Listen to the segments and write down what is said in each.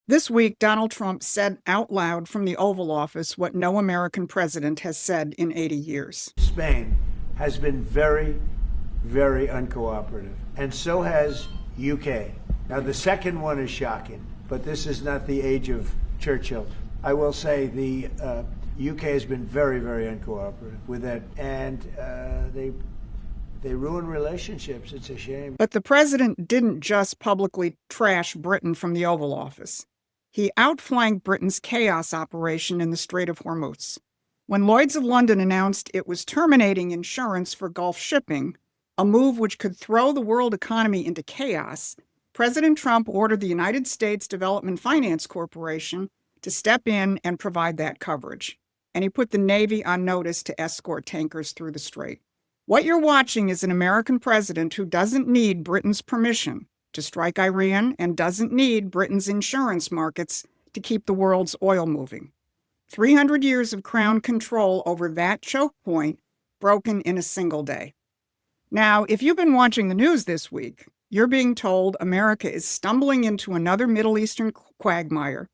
This week, Donald Trump said out loud from the Oval Office what no American president has said in 80 years. Spain has been very, very uncooperative, and so has UK. Now, the second one is shocking, but this is not the age of Churchill. I will say the UK has been very, very uncooperative with that, and they ruin relationships. It's a shame. But the president didn't just publicly trash Britain from the Oval Office. He outflanked Britain's chaos operation in the Strait of Hormuz. When Lloyd's of London announced it was terminating insurance for Gulf shipping, a move which could throw the world economy into chaos, President Trump ordered the United States Development Finance Corporation to step in and provide that coverage. And he put the Navy on notice to escort tankers through the strait. What you're watching is an American president who doesn't need Britain's permission to strike Iran and doesn't need Britain's insurance markets to keep the world's oil moving. 300 years of crown control over that choke point broken in a single day. Now, if you've been watching the news this week, you're being told America is stumbling into another Middle Eastern quagmire,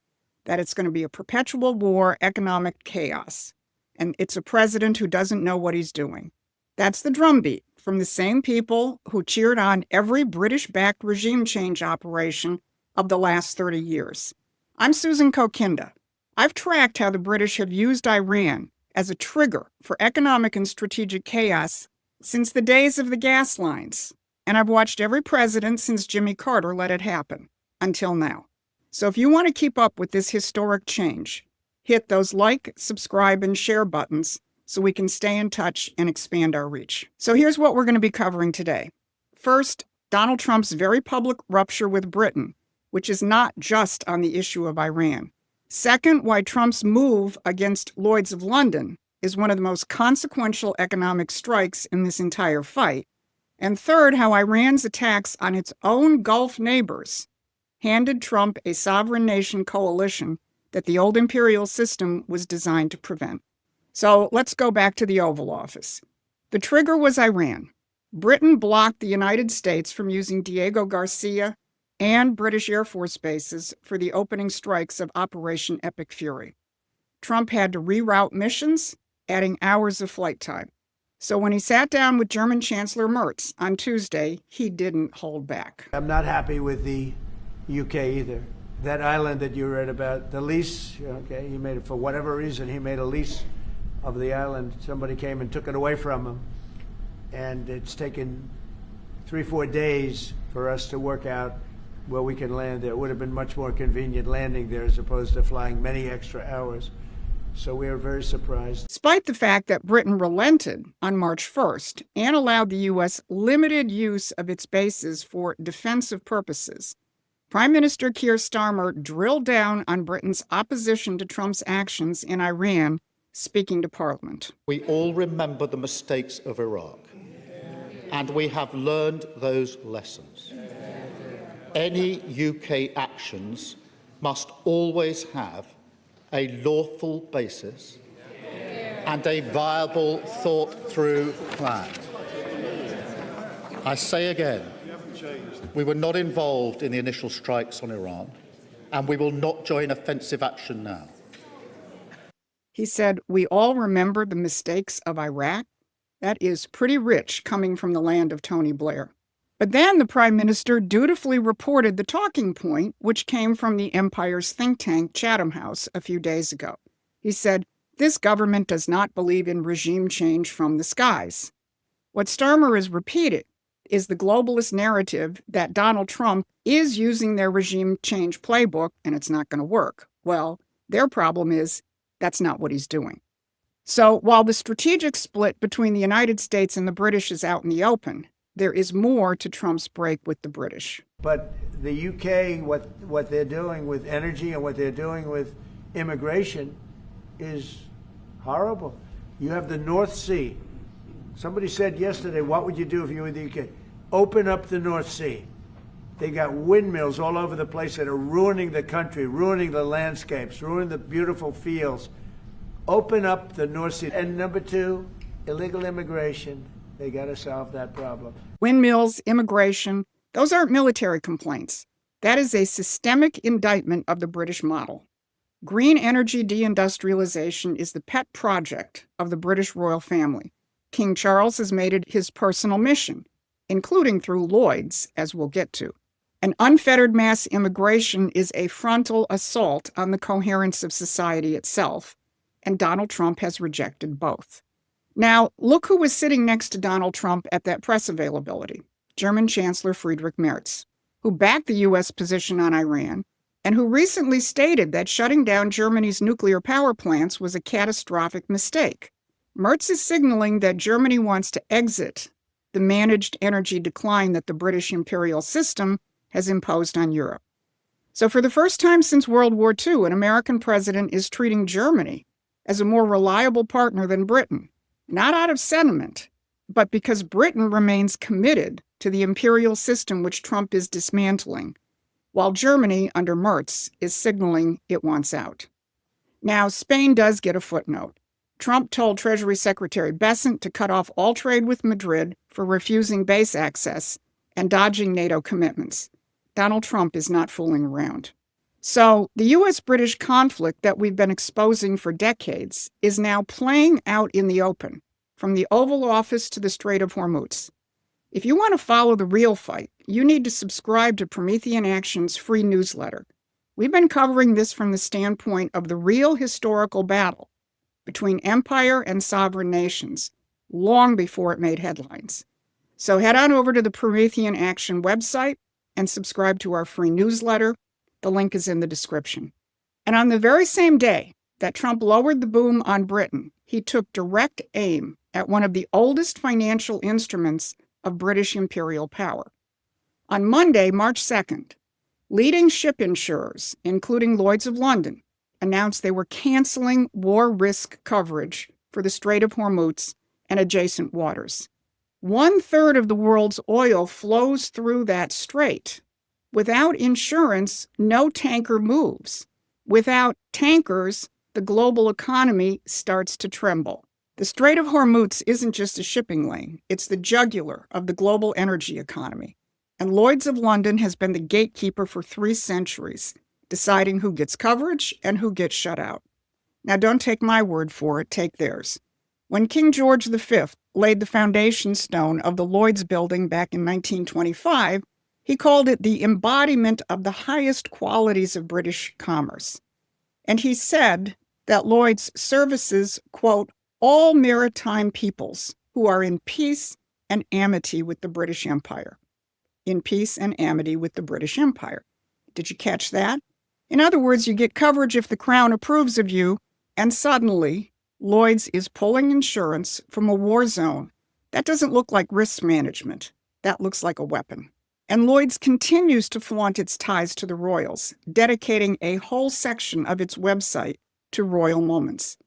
that it's going to be a perpetual war, economic chaos, and it's a president who doesn't know what he's doing. That's the drumbeat from the same people who cheered on every British-backed regime change operation of the last 30 years. I'm Susan Kokinda. I've tracked how the British have used Iran as a trigger for economic and strategic chaos since the days of the gas lines, and I've watched every president since Jimmy Carter let it happen, until now. So if you want to keep up with this historic change, hit those like, subscribe, and share buttons so we can stay in touch and expand our reach. So here's what we're going to be covering today. First, Donald Trump's very public rupture with Britain, which is not just on the issue of Iran. Second, why Trump's move against Lloyd's of London is one of the most consequential economic strikes in this entire fight. And third, how Iran's attacks on its own Gulf neighbors handed Trump a sovereign nation coalition that the old imperial system was designed to prevent. So let's go back to the Oval Office. The trigger was Iran. Britain blocked the United States from using Diego Garcia and British Air Force bases for the opening strikes of Operation Epic Fury. Trump had to reroute missions, adding hours of flight time. So when he sat down with German Chancellor Merz on Tuesday, he didn't hold back. I'm not happy with the UK either. That island that you read about, the lease, okay, he made it for whatever reason, he made a lease of the island. Somebody came and took it away from him. And it's taken 3-4 days for us to work out where we can land there. It would have been much more convenient landing there as opposed to flying many extra hours. So we are very surprised. Despite the fact that Britain relented on March 1st and allowed the U.S. limited use of its bases for defensive purposes, Prime Minister Keir Starmer drilled down on Britain's opposition to Trump's actions in Iran, speaking to Parliament. We all remember the mistakes of Iraq, and we have learned those lessons. Any UK actions must always have a lawful basis and a viable, thought-through plan. I say again, we were not involved in the initial strikes on Iran, and we will not join offensive action now. He said, "We all remember the mistakes of Iraq." That is pretty rich coming from the land of Tony Blair. But then the Prime Minister dutifully reported the talking point, which came from the Empire's think tank, Chatham House, a few days ago. He said, "This government does not believe in regime change from the skies." What Starmer has repeated is the globalist narrative that Donald Trump is using their regime change playbook and it's not going to work. Well, their problem is that's not what he's doing. So while the strategic split between the United States and the British is out in the open, there is more to Trump's break with the British. But the UK, what they're doing with energy and what they're doing with immigration is horrible. You have the North Sea. Somebody said yesterday, what would you do if you were the UK? Open up the North Sea. They got windmills all over the place that are ruining the country, ruining the landscapes, ruining the beautiful fields. Open up the North Sea. And number two, illegal immigration. They got to solve that problem. Windmills, immigration, those aren't military complaints. That is a systemic indictment of the British model. Green energy deindustrialization is the pet project of the British royal family. King Charles has made it his personal mission, including through Lloyd's, as we'll get to. An unfettered mass immigration is a frontal assault on the coherence of society itself, and Donald Trump has rejected both. Now, look who was sitting next to Donald Trump at that press availability: German Chancellor Friedrich Merz, who backed the U.S. position on Iran and who recently stated that shutting down Germany's nuclear power plants was a catastrophic mistake. Merz is signaling that Germany wants to exit the managed energy decline that the British imperial system has imposed on Europe. So for the first time since World War II, an American president is treating Germany as a more reliable partner than Britain, not out of sentiment, but because Britain remains committed to the imperial system which Trump is dismantling, while Germany, under Merz, is signaling it wants out. Now, Spain does get a footnote. Trump told Treasury Secretary Bessent to cut off all trade with Madrid for refusing base access and dodging NATO commitments. Donald Trump is not fooling around. So the U.S.-British conflict that we've been exposing for decades is now playing out in the open, from the Oval Office to the Strait of Hormuz. If you want to follow the real fight, you need to subscribe to Promethean Action's free newsletter. We've been covering this from the standpoint of the real historical battle between empire and sovereign nations long before it made headlines. So head on over to the Promethean Action website and subscribe to our free newsletter. The link is in the description. And on the very same day that Trump lowered the boom on Britain, he took direct aim at one of the oldest financial instruments of British imperial power. On Monday, March 2nd, leading ship insurers, including Lloyd's of London, announced they were canceling war risk coverage for the Strait of Hormuz and adjacent waters. 1/3 of the world's oil flows through that strait. Without insurance, no tanker moves. Without tankers, the global economy starts to tremble. The Strait of Hormuz isn't just a shipping lane, it's the jugular of the global energy economy. And Lloyd's of London has been the gatekeeper for 3 centuries, deciding who gets coverage and who gets shut out. Now, don't take my word for it, take theirs. When King George V laid the foundation stone of the Lloyd's building back in 1925, he called it the embodiment of the highest qualities of British commerce. And he said that Lloyd's services, quote, all maritime peoples who are in peace and amity with the British Empire. In peace and amity with the British Empire. Did you catch that? In other words, you get coverage if the Crown approves of you, and suddenly Lloyd's is pulling insurance from a war zone. That doesn't look like risk management. That looks like a weapon. And Lloyd's continues to flaunt its ties to the royals, dedicating a whole section of its website to royal moments.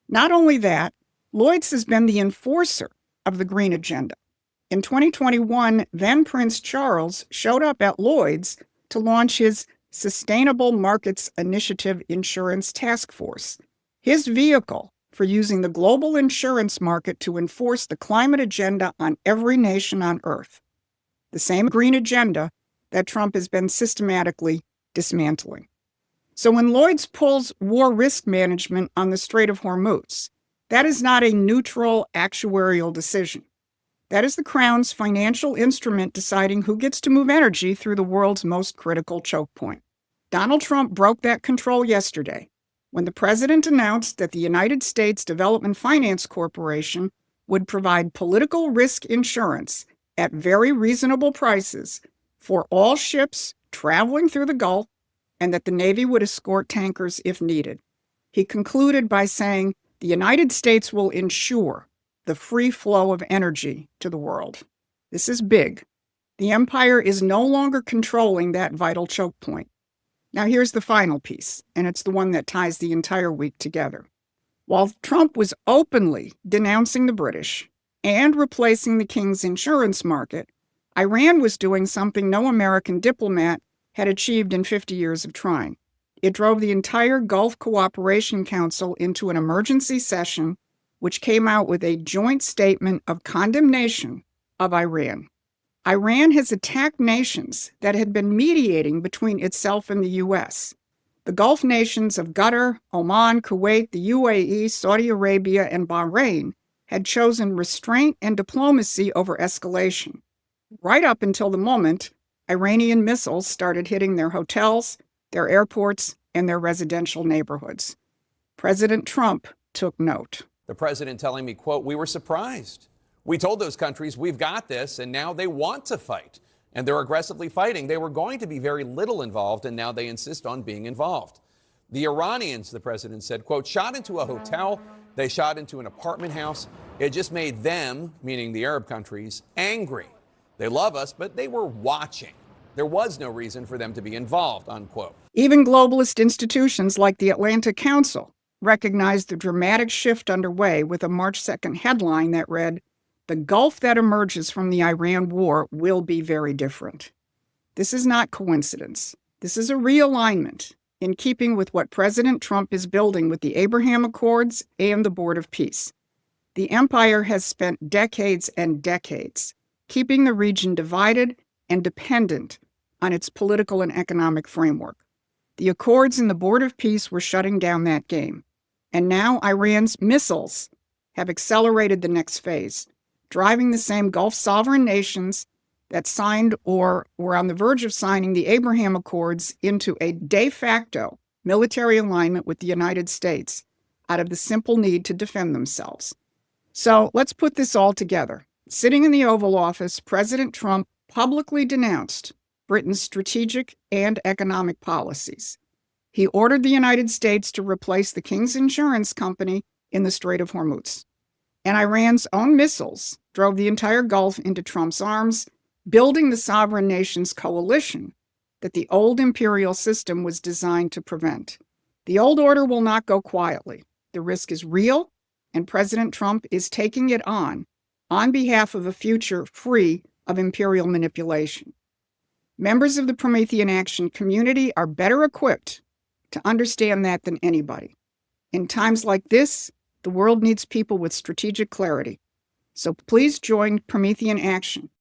Not only that, Lloyd's has been the enforcer of the green agenda. In 2021, then Prince Charles showed up at Lloyd's to launch his Sustainable Markets Initiative Insurance Task Force, his vehicle for using the global insurance market to enforce the climate agenda on every nation on Earth. The same green agenda that Trump has been systematically dismantling. So when Lloyd's pulls war risk management on the Strait of Hormuz, that is not a neutral actuarial decision. That is the Crown's financial instrument deciding who gets to move energy through the world's most critical choke point. Donald Trump broke that control yesterday when the president announced that the United States Development Finance Corporation would provide political risk insurance at very reasonable prices for all ships traveling through the Gulf, and that the Navy would escort tankers if needed. He concluded by saying, the United States will ensure the free flow of energy to the world. This is big. The empire is no longer controlling that vital choke point. Now here's the final piece, and it's the one that ties the entire week together. While Trump was openly denouncing the British and replacing the king's insurance market, Iran was doing something no American diplomat had achieved in 50 years of trying. It drove the entire Gulf Cooperation Council into an emergency session, which came out with a joint statement of condemnation of Iran. Iran has attacked nations that had been mediating between itself and the U.S. The Gulf nations of Qatar, Oman, Kuwait, the UAE, Saudi Arabia, and Bahrain had chosen restraint and diplomacy over escalation, right up until the moment Iranian missiles started hitting their hotels, their airports, and their residential neighborhoods. President Trump took note. The president telling me, quote, "We were surprised. We told those countries we've got this, and now they want to fight. And they're aggressively fighting. They were going to be very little involved, and now they insist on being involved." The Iranians, the president said, quote, "shot into a hotel. They shot into an apartment house. It just made them," meaning the Arab countries, "angry. They love us, but they were watching. There was no reason for them to be involved," unquote. Even globalist institutions like the Atlantic Council recognized the dramatic shift underway with a March 2nd headline that read, "The Gulf that emerges from the Iran war will be very different." This is not coincidence. This is a realignment in keeping with what President Trump is building with the Abraham Accords and the Board of Peace. The empire has spent decades and decades keeping the region divided and dependent on its political and economic framework. The Accords and the Board of Peace were shutting down that game. And now Iran's missiles have accelerated the next phase, driving the same Gulf sovereign nations that signed or were on the verge of signing the Abraham Accords into a de facto military alignment with the United States out of the simple need to defend themselves. So let's put this all together. Sitting in the Oval Office, President Trump publicly denounced Britain's strategic and economic policies. He ordered the United States to replace the King's Insurance Company in the Strait of Hormuz. And Iran's own missiles drove the entire Gulf into Trump's arms, building the sovereign nations coalition that the old imperial system was designed to prevent. The old order will not go quietly. The risk is real, and President Trump is taking it on behalf of a future free of imperial manipulation. Members of the Promethean Action community are better equipped to understand that than anybody. In times like this, the world needs people with strategic clarity. So please join Promethean Action